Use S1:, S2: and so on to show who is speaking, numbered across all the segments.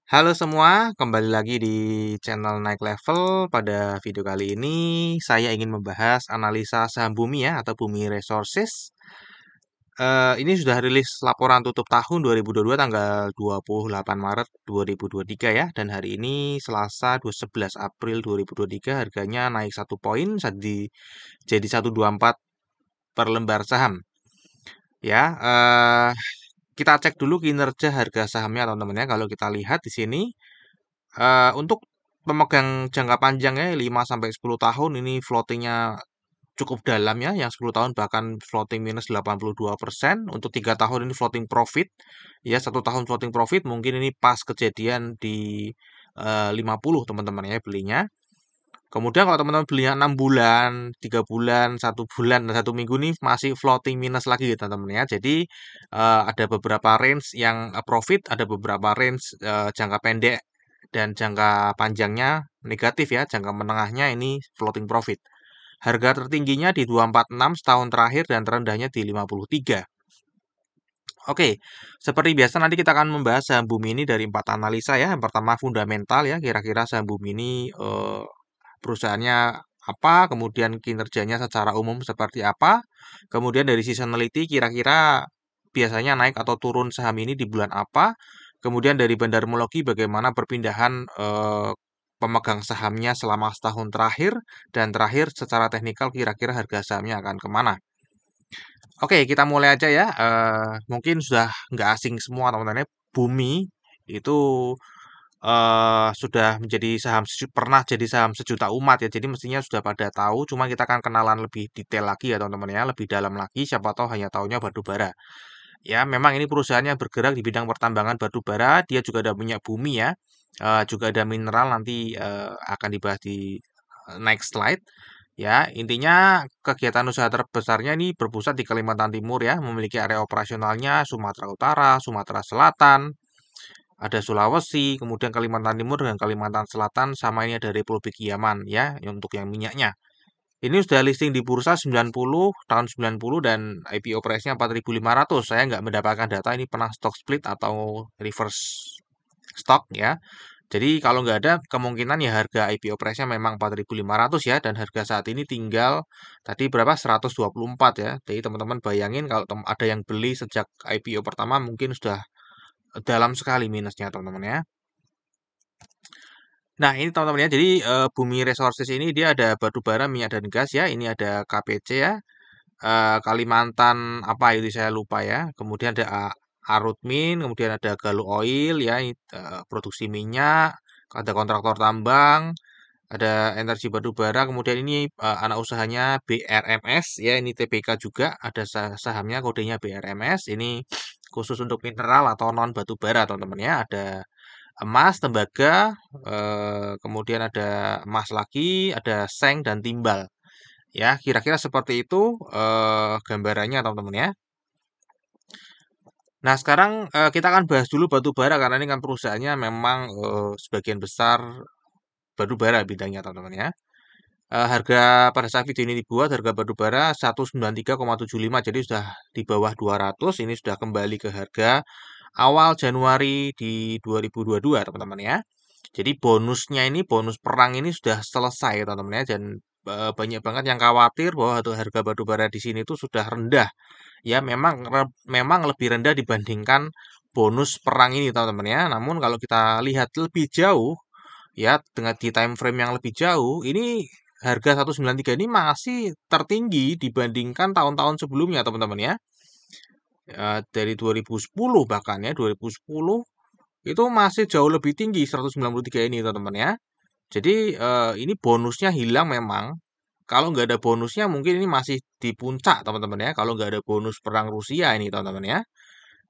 S1: Halo semua, kembali lagi di channel Naik Level. Pada video kali ini, saya ingin membahas analisa saham Bumi ya, atau Bumi Resources. Ini sudah rilis laporan tutup tahun 2022 tanggal 28 Maret 2023 ya. Dan hari ini Selasa 11 April 2023 harganya naik 1 poin jadi 124 per lembar saham. Ya, kita cek dulu kinerja harga sahamnya teman-teman ya. Kalau kita lihat di sini untuk pemegang jangka panjang ya 5 sampai 10 tahun ini floatingnya cukup dalam ya, yang 10 tahun bahkan floating minus 82%, untuk 3 tahun ini floating profit. Ya, 1 tahun floating profit mungkin ini pas kejadian di 50 teman-teman ya belinya. Kemudian kalau teman-teman belinya 6 bulan, 3 bulan, 1 bulan, dan 1 minggu nih masih floating minus lagi ya teman-teman ya. Jadi ada beberapa range yang profit, ada beberapa range jangka pendek dan jangka panjangnya negatif ya. Jangka menengahnya ini floating profit. Harga tertingginya di 246 setahun terakhir dan terendahnya di 53. Oke, seperti biasa nanti kita akan membahas saham Bumi ini dari 4 analisa ya. Yang pertama fundamental ya, kira-kira saham Bumi ini perusahaannya apa, kemudian kinerjanya secara umum seperti apa, kemudian dari seasonality kira-kira biasanya naik atau turun saham ini di bulan apa, kemudian dari bandarmologi bagaimana perpindahan pemegang sahamnya selama setahun terakhir, dan terakhir secara teknikal kira-kira harga sahamnya akan kemana. Oke, kita mulai aja ya. Mungkin sudah nggak asing semua teman-teman ya. Bumi itu sudah menjadi pernah jadi saham sejuta umat ya. Jadi mestinya sudah pada tahu. Cuma kita akan kenalan lebih detail lagi ya teman-teman ya, lebih dalam lagi. Siapa tahu hanya tahunya batu bara. Ya, memang ini perusahaannya bergerak di bidang pertambangan batu bara. Dia juga ada minyak bumi ya. Juga ada mineral nanti akan dibahas di next slide. Ya, intinya kegiatan usaha terbesarnya ini berpusat di Kalimantan Timur ya, memiliki area operasionalnya Sumatera Utara, Sumatera Selatan, ada Sulawesi, kemudian Kalimantan Timur dan Kalimantan Selatan, sama ini ada Republik Yaman ya, untuk yang minyaknya. Ini sudah listing di bursa 90 tahun 90 dan IPO price-nya 4.500. Saya nggak mendapatkan data ini pernah stock split atau reverse stock ya. Jadi kalau nggak ada kemungkinan ya harga IPO price-nya memang 4.500 ya, dan harga saat ini tinggal tadi berapa 124 ya. Jadi teman-teman bayangin kalau ada yang beli sejak IPO pertama mungkin sudah dalam sekali minusnya teman-teman ya. Nah ini teman-teman ya, jadi Bumi Resources ini dia ada batu bara, minyak dan gas ya. Ini ada KPC ya, Kalimantan apa itu saya lupa ya. Kemudian ada Arutmin, kemudian ada Galuh Oil ya, ini, produksi minyak, ada kontraktor tambang, ada energi batu bara, kemudian ini anak usahanya BRMS ya, ini TBK juga, ada sahamnya kodenya BRMS, ini khusus untuk mineral atau non batu bara teman-teman ya, ada emas, tembaga, kemudian ada emas lagi, ada seng dan timbal. Ya, kira-kira seperti itu gambarannya teman-teman ya. Nah, sekarang kita akan bahas dulu batu bara karena ini kan perusahaannya memang sebagian besar batu bara bidangnya teman-teman ya. Harga pada saat video ini dibuat harga batu bara 193,75, jadi sudah di bawah 200. Ini sudah kembali ke harga awal Januari di 2022 teman-teman ya. Jadi bonusnya ini, bonus perang ini sudah selesai teman-teman ya, dan banyak banget yang khawatir bahwa harga batu bara di sini tuh sudah rendah. Ya memang lebih rendah dibandingkan bonus perang ini teman-teman ya. Namun kalau kita lihat lebih jauh ya, dengan di time frame yang lebih jauh, ini harga 193 ini masih tertinggi dibandingkan tahun-tahun sebelumnya teman-teman ya. Dari 2010 bahkan ya, 2010 itu masih jauh lebih tinggi 193 ini teman-teman ya. Jadi ini bonusnya hilang memang. Kalau nggak ada bonusnya mungkin ini masih di puncak teman-teman ya. Kalau nggak ada bonus perang Rusia ini teman-teman ya.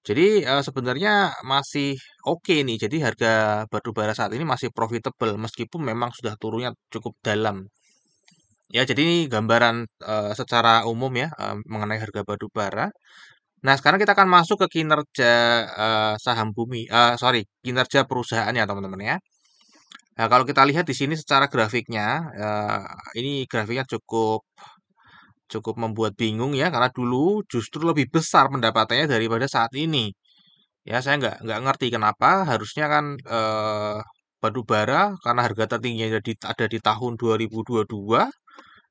S1: Jadi sebenarnya masih oke nih. Jadi harga batu bara saat ini masih profitable meskipun memang sudah turunnya cukup dalam. Ya, jadi ini gambaran secara umum ya mengenai harga batu bara. Nah, sekarang kita akan masuk ke kinerja saham Bumi, sorry, kinerja perusahaan ya teman-teman ya. Nah, kalau kita lihat di sini secara grafiknya, ini grafiknya cukup cukup membuat bingung ya, karena dulu justru lebih besar pendapatannya daripada saat ini. Ya, saya nggak ngerti kenapa harusnya kan batu bara karena harga tertingginya ada di tahun 2022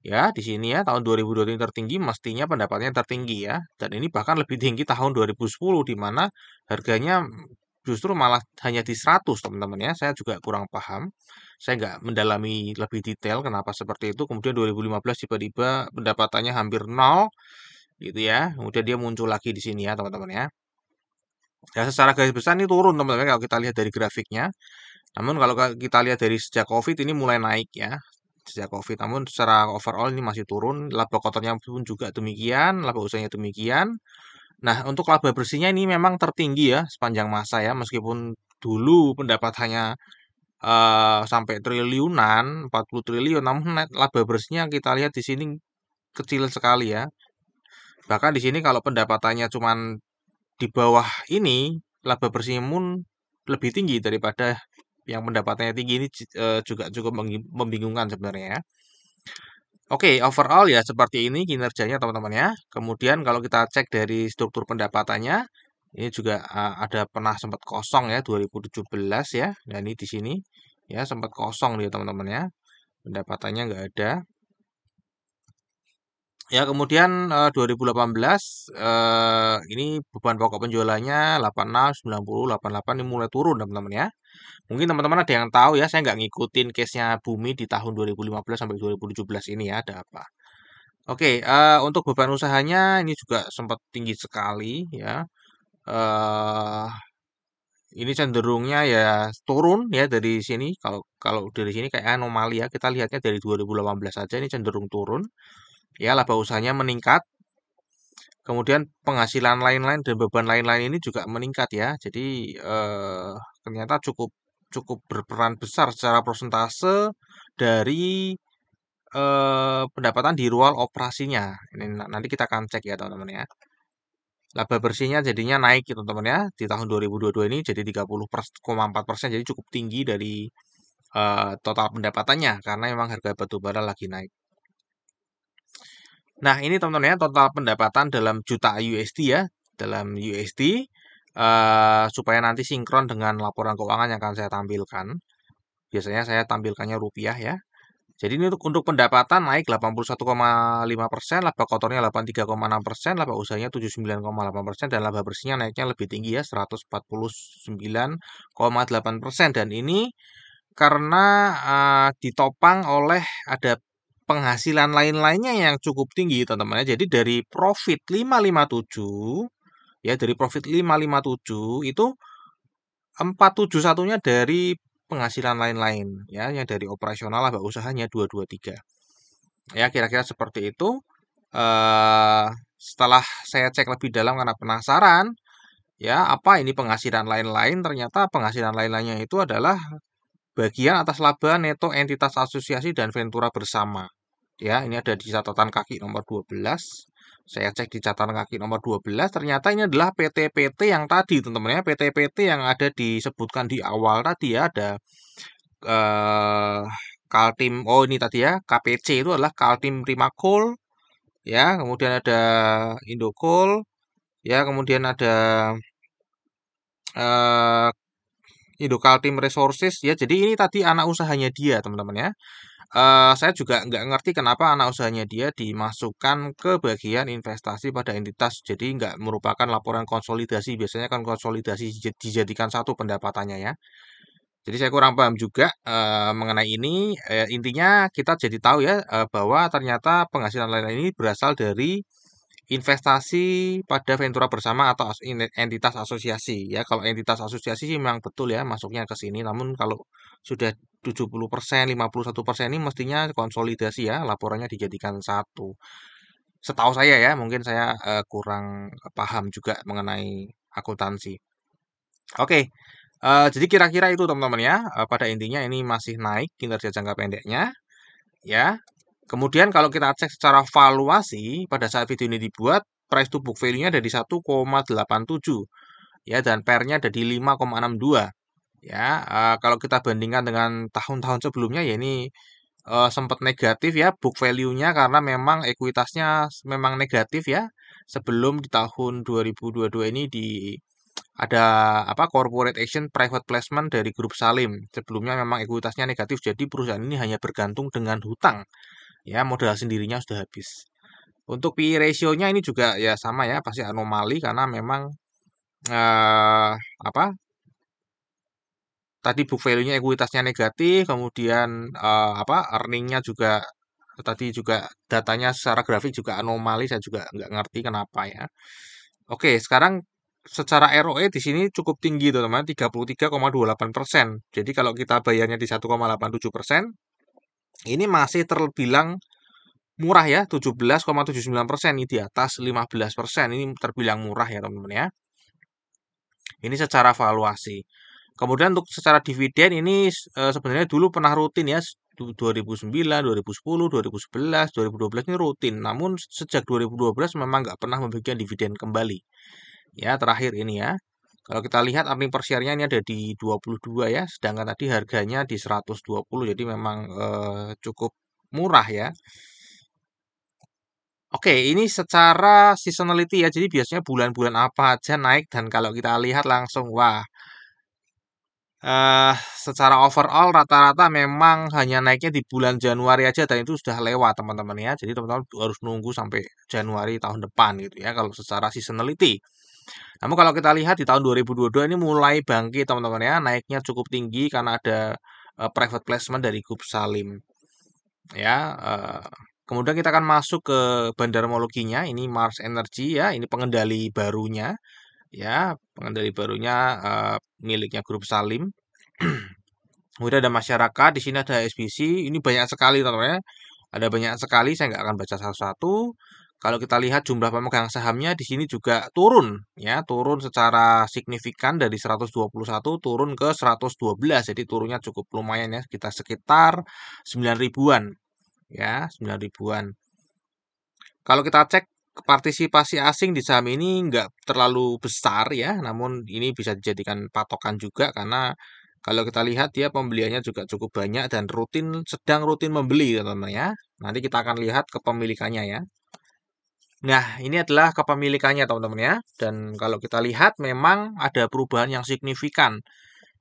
S1: ya di sini ya tahun 2022 ini tertinggi mestinya pendapatnya tertinggi ya dan ini bahkan lebih tinggi tahun 2010 di mana harganya justru malah hanya di 100 teman-teman ya. Saya juga kurang paham. Saya nggak mendalami lebih detail kenapa seperti itu. Kemudian 2015 tiba-tiba pendapatannya hampir nol gitu ya. Kemudian dia muncul lagi di sini ya teman-teman ya. Ya, secara garis besar ini turun teman-teman kalau kita lihat dari grafiknya. Namun kalau kita lihat dari sejak COVID ini mulai naik ya. Sejak COVID. Namun secara overall ini masih turun. Laba kotornya pun juga demikian, laba usahanya demikian. Nah, untuk laba bersihnya ini memang tertinggi ya sepanjang masa ya. Meskipun dulu pendapatannya sampai triliunan, 40 triliun, namun net laba bersihnya kita lihat di sini kecil sekali ya. Bahkan di sini kalau pendapatannya cuman di bawah ini laba bersihnya pun lebih tinggi daripada yang pendapatannya tinggi ini juga cukup membingungkan sebenarnya ya. Oke, overall ya seperti ini kinerjanya teman-teman ya. Kemudian kalau kita cek dari struktur pendapatannya, ini juga ada pernah sempat kosong ya 2017 ya. Dan ini di sini ya sempat kosong dia teman-teman ya. Pendapatannya nggak ada. Ya, kemudian 2018 ini beban pokok penjualannya 86, 90, 88 ini mulai turun teman-teman ya. Mungkin teman-teman ada yang tahu ya, saya nggak ngikutin case-nya Bumi di tahun 2015 sampai 2017 ini ya, ada apa. Oke, untuk beban usahanya ini juga sempat tinggi sekali ya. Eh ini cenderungnya ya turun ya dari sini. Kalau kalau dari sini kayak anomali ya. Kita lihatnya dari 2018 saja ini cenderung turun. Ya, laba usahanya meningkat. Kemudian penghasilan lain-lain dan beban lain-lain ini juga meningkat ya. Jadi ternyata cukup cukup berperan besar secara persentase dari pendapatan di ruang operasinya. Ini nanti kita akan cek ya teman-teman ya. Laba bersihnya jadinya naik gitu teman-teman ya. Di tahun 2022 ini jadi 30,4%, jadi cukup tinggi dari total pendapatannya karena memang harga batu bara lagi naik. Nah, ini teman-teman ya, total pendapatan dalam juta USD ya, dalam USD, supaya nanti sinkron dengan laporan keuangan yang akan saya tampilkan. Biasanya saya tampilkannya rupiah ya. Jadi ini untuk pendapatan naik 81,5%, laba kotornya 83,6%, laba usahanya 79,8%, dan laba bersihnya naiknya lebih tinggi ya, 149,8%. Dan ini karena ditopang oleh ada penghasilan lain-lainnya yang cukup tinggi teman-teman ya. Jadi dari profit 557 ya, dari profit 557 itu 471-nya dari penghasilan lain-lain ya, yang dari operasional laba usahanya 223. Ya, kira-kira seperti itu. Eh setelah saya cek lebih dalam karena penasaran, ya apa ini penghasilan lain-lain? Ternyata penghasilan lain-lainnya itu adalah bagian atas laba neto entitas asosiasi dan ventura bersama. Ya, ini ada di catatan kaki nomor 12. Saya cek di catatan kaki nomor 12, ternyata ini adalah PT-PT yang tadi, teman-teman ya. PT-PT yang ada disebutkan di awal tadi ya, ada eh, Kaltim. Oh, ini tadi ya, KPC itu adalah Kaltim Primakol, ya. Kemudian ada Indokol, ya. Kemudian ada eh, Indokaltim Resources, ya. Jadi ini tadi anak usahanya dia, teman-teman ya. Saya juga nggak ngerti kenapa anak usahanya dia dimasukkan ke bagian investasi pada entitas. Jadi nggak merupakan laporan konsolidasi. Biasanya kan konsolidasi dijadikan satu pendapatannya ya. Jadi saya kurang paham juga mengenai ini. Intinya kita jadi tahu ya bahwa ternyata penghasilan lain-lain ini berasal dari investasi pada ventura bersama atau entitas asosiasi ya. Kalau entitas asosiasi sih memang betul ya masuknya ke sini. Namun kalau sudah 70%, 51% ini mestinya konsolidasi ya, laporannya dijadikan satu. Setahu saya ya, mungkin saya kurang paham juga mengenai akuntansi. Oke, jadi kira-kira itu teman-teman ya. Pada intinya ini masih naik kinerja jangka pendeknya ya. Kemudian kalau kita cek secara valuasi pada saat video ini dibuat, price to book value-nya ada di 1,87 ya dan PER-nya ada di 5,62 ya. Kalau kita bandingkan dengan tahun-tahun sebelumnya ya ini sempat negatif ya book value-nya karena memang ekuitasnya memang negatif ya. Sebelum di tahun 2022 ini di ada apa corporate action private placement dari grup Salim. Sebelumnya memang ekuitasnya negatif, jadi perusahaan ini hanya bergantung dengan hutang. Ya, modal sendirinya sudah habis. Untuk PE ratio-nya ini juga ya sama ya, pasti anomali karena memang eh, apa? Tadi book value-nya ekuitasnya negatif, kemudian apa? Earning-nya juga tadi juga datanya secara grafik juga anomali, saya juga nggak ngerti kenapa ya. Oke, sekarang secara ROE di sini cukup tinggi teman-teman, 33,28%. Jadi kalau kita bayarnya di 1,87%, ini masih terbilang murah ya, 17,79%, ini di atas 15%. Ini terbilang murah ya teman-teman ya. Ini secara valuasi. Kemudian untuk secara dividen ini sebenarnya dulu pernah rutin ya, 2009, 2010, 2011, 2012 ini rutin. Namun sejak 2012 memang nggak pernah memberikan dividen kembali. Ya, terakhir ini ya. Kalau kita lihat earning per share-nya ini ada di 22 ya, sedangkan tadi harganya di 120. Jadi memang cukup murah ya. Oke, ini secara seasonality ya. Jadi biasanya bulan-bulan apa aja naik dan kalau kita lihat langsung wah, eh secara overall rata-rata memang hanya naiknya di bulan Januari aja dan itu sudah lewat teman-teman ya. Jadi teman-teman harus nunggu sampai Januari tahun depan gitu ya kalau secara seasonality. Namun kalau kita lihat di tahun 2022 ini mulai bangkit teman-teman ya, naiknya cukup tinggi karena ada private placement dari grup Salim ya. Kemudian kita akan masuk ke bandar homologinya, ini Mars Energy ya, ini pengendali barunya ya, pengendali barunya miliknya grup Salim. Kemudian ada masyarakat, di sini ada SBC, ini banyak sekali teman-teman ya. Ada banyak sekali, saya nggak akan baca satu-satu. Kalau kita lihat jumlah pemegang sahamnya di sini juga turun ya, turun secara signifikan dari 121 turun ke 112. Jadi turunnya cukup lumayan ya, kita sekitar 9 ribuan ya, 9 ribuan. Kalau kita cek partisipasi asing di saham ini nggak terlalu besar ya, namun ini bisa dijadikan patokan juga karena kalau kita lihat dia pembeliannya juga cukup banyak dan sedang rutin membeli teman-teman ya. Nanti kita akan lihat kepemilikannya ya. Nah, ini adalah kepemilikannya teman-teman ya. Dan kalau kita lihat memang ada perubahan yang signifikan.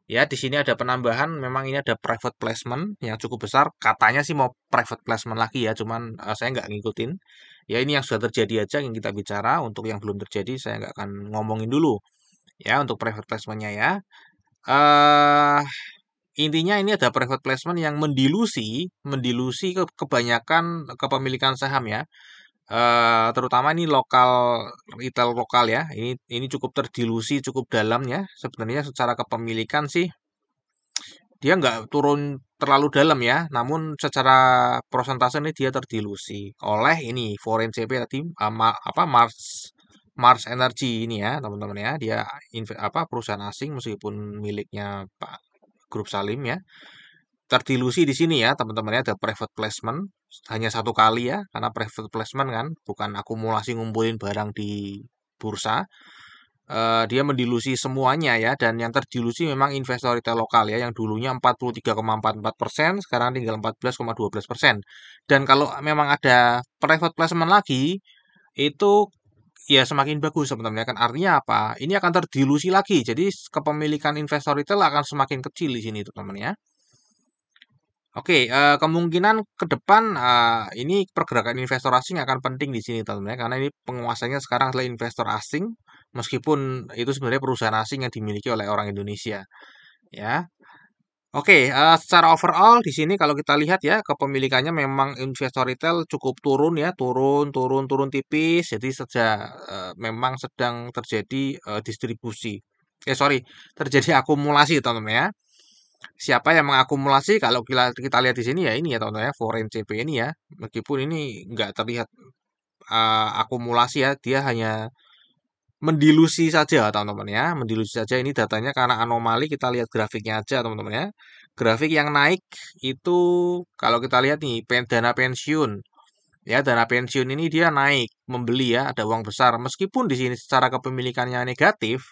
S1: Ya, di sini ada penambahan, memang ini ada private placement yang cukup besar. Katanya sih mau private placement lagi ya, cuman saya nggak ngikutin. Ya, ini yang sudah terjadi aja yang kita bicara. Untuk yang belum terjadi, saya nggak akan ngomongin dulu. Ya, untuk private placement-nya ya. eh Intinya ini ada private placement yang mendilusi kebanyakan kepemilikan saham ya. Terutama ini lokal retail lokal ya. Ini cukup terdilusi, cukup dalam ya. Sebenarnya secara kepemilikan sih dia nggak turun terlalu dalam ya, namun secara persentase ini dia terdilusi oleh ini Foreign CP tadi apa Mars Energy ini ya teman-teman ya, dia apa perusahaan asing meskipun miliknya Pak Grup Salim ya, terdilusi di sini ya teman-teman ya, ada private placement hanya satu kali ya karena private placement kan bukan akumulasi ngumpulin barang di bursa. Dia mendilusi semuanya ya dan yang terdilusi memang investor retail lokal ya yang dulunya 43,44%, sekarang tinggal 14,12%. Dan kalau memang ada private placement lagi itu ya semakin bagus teman-teman ya kan, artinya apa, ini akan terdilusi lagi jadi kepemilikan investor retail akan semakin kecil di sini teman-teman ya. Oke, kemungkinan ke depan ini pergerakan investor asing akan penting di sini teman-teman ya, karena ini penguasanya sekarang adalah investor asing, meskipun itu sebenarnya perusahaan asing yang dimiliki oleh orang Indonesia, ya. Oke, secara overall di sini kalau kita lihat ya kepemilikannya memang investor retail cukup turun ya, turun tipis. Jadi memang sedang terjadi distribusi. Sorry, terjadi akumulasi teman-teman ya. Siapa yang mengakumulasi? Kalau kita lihat di sini ya ini ya teman-teman ya, Foreign CP ini ya. Meskipun ini nggak terlihat akumulasi ya, dia hanya mendilusi saja teman-teman ya, mendilusi saja. Ini datanya karena anomali, kita lihat grafiknya aja teman-teman ya. Grafik yang naik itu kalau kita lihat nih dana pensiun ya, dana pensiun ini dia naik membeli ya, ada uang besar meskipun di sini secara kepemilikannya negatif.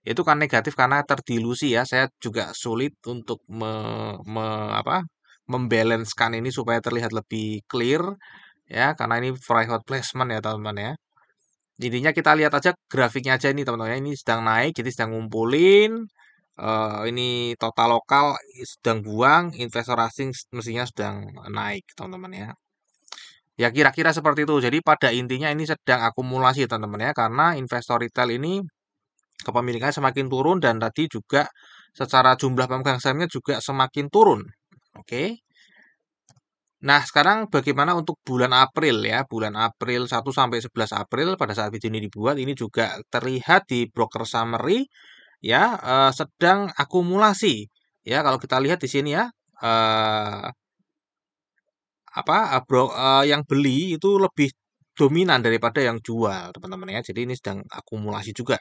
S1: Itu kan negatif karena terdilusi ya. Saya juga sulit untuk apa membalancekan ini supaya terlihat lebih clear ya karena ini private placement ya teman-teman ya. Intinya kita lihat aja grafiknya aja ini teman-teman ya. Ini sedang naik, jadi sedang ngumpulin. Ini total lokal sedang buang, investor asing mestinya sedang naik teman-teman ya. Ya kira-kira seperti itu. Jadi pada intinya ini sedang akumulasi teman-teman ya. Karena investor retail ini kepemilikannya semakin turun dan tadi juga secara jumlah pemegang sahamnya juga semakin turun. Oke. Nah, sekarang bagaimana untuk bulan April ya? Bulan April 1 sampai 11 April pada saat video ini dibuat ini juga terlihat di broker summary ya sedang akumulasi. Ya, kalau kita lihat di sini ya eh yang beli itu lebih dominan daripada yang jual, teman-teman ya. Jadi ini sedang akumulasi juga.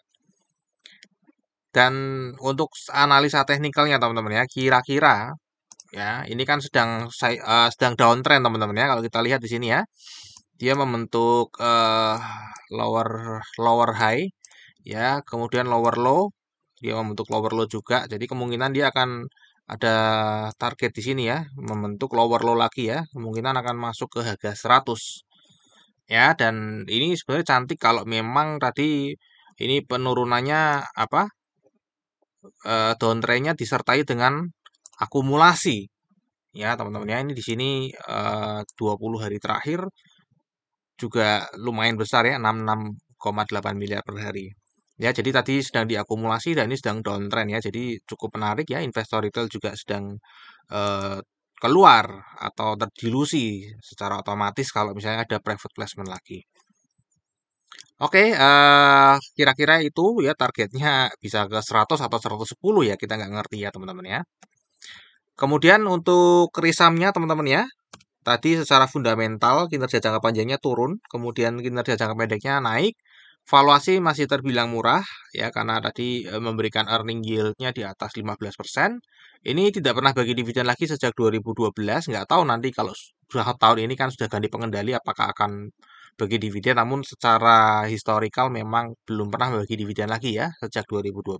S1: Dan untuk analisa teknikalnya teman-teman ya, kira-kira ya, ini kan sedang downtrend teman-teman ya. Kalau kita lihat di sini ya, dia membentuk lower lower high ya, kemudian lower low, dia membentuk lower low juga. Jadi kemungkinan dia akan ada target di sini ya, membentuk lower low lagi ya. Kemungkinan akan masuk ke harga 100 ya. Dan ini sebenarnya cantik kalau memang tadi ini penurunannya downtrendnya disertai dengan akumulasi ya teman-teman ya. Ini di sini 20 hari terakhir juga lumayan besar ya, 66,8 miliar per hari. Ya, jadi tadi sedang diakumulasi dan ini sedang downtrend ya. Jadi cukup menarik ya, investor retail juga sedang eh, keluar atau terdilusi secara otomatis kalau misalnya ada private placement lagi. Oke, kira-kira itu ya targetnya bisa ke 100 atau 110 ya, kita nggak ngerti ya teman-teman ya. Kemudian untuk risamnya teman-teman ya, tadi secara fundamental kinerja jangka panjangnya turun, kemudian kinerja jangka pendeknya naik, valuasi masih terbilang murah ya karena tadi memberikan earning yield-nya di atas 15%. Ini tidak pernah bagi dividen lagi sejak 2012, nggak tahu nanti kalau sudah tahun ini kan sudah ganti pengendali apakah akan bagi dividen, namun secara historical memang belum pernah bagi dividen lagi ya sejak 2012.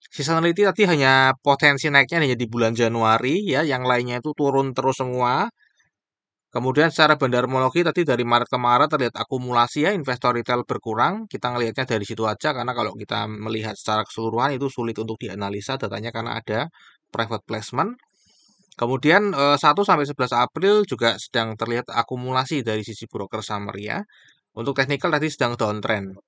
S1: Seasonality tadi hanya potensi naiknya hanya di bulan Januari ya, yang lainnya itu turun terus semua. Kemudian secara bandarmologi tadi dari Maret ke Maret terlihat akumulasi ya, investor retail berkurang. Kita ngelihatnya dari situ aja karena kalau kita melihat secara keseluruhan itu sulit untuk dianalisa datanya karena ada private placement. Kemudian 1 sampai 11 April juga sedang terlihat akumulasi dari sisi broker summary ya. Untuk technical tadi sedang downtrend.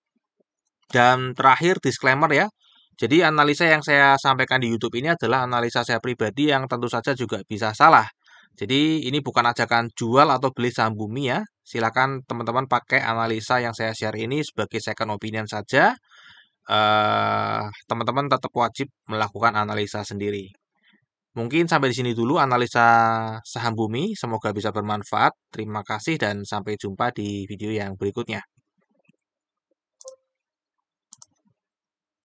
S1: Dan terakhir disclaimer ya. Jadi analisa yang saya sampaikan di YouTube ini adalah analisa saya pribadi yang tentu saja juga bisa salah. Jadi ini bukan ajakan jual atau beli saham Bumi ya. Silakan teman-teman pakai analisa yang saya share ini sebagai second opinion saja. Teman-teman tetap wajib melakukan analisa sendiri. Mungkin sampai di sini dulu analisa saham Bumi. Semoga bisa bermanfaat. Terima kasih dan sampai jumpa di video yang berikutnya.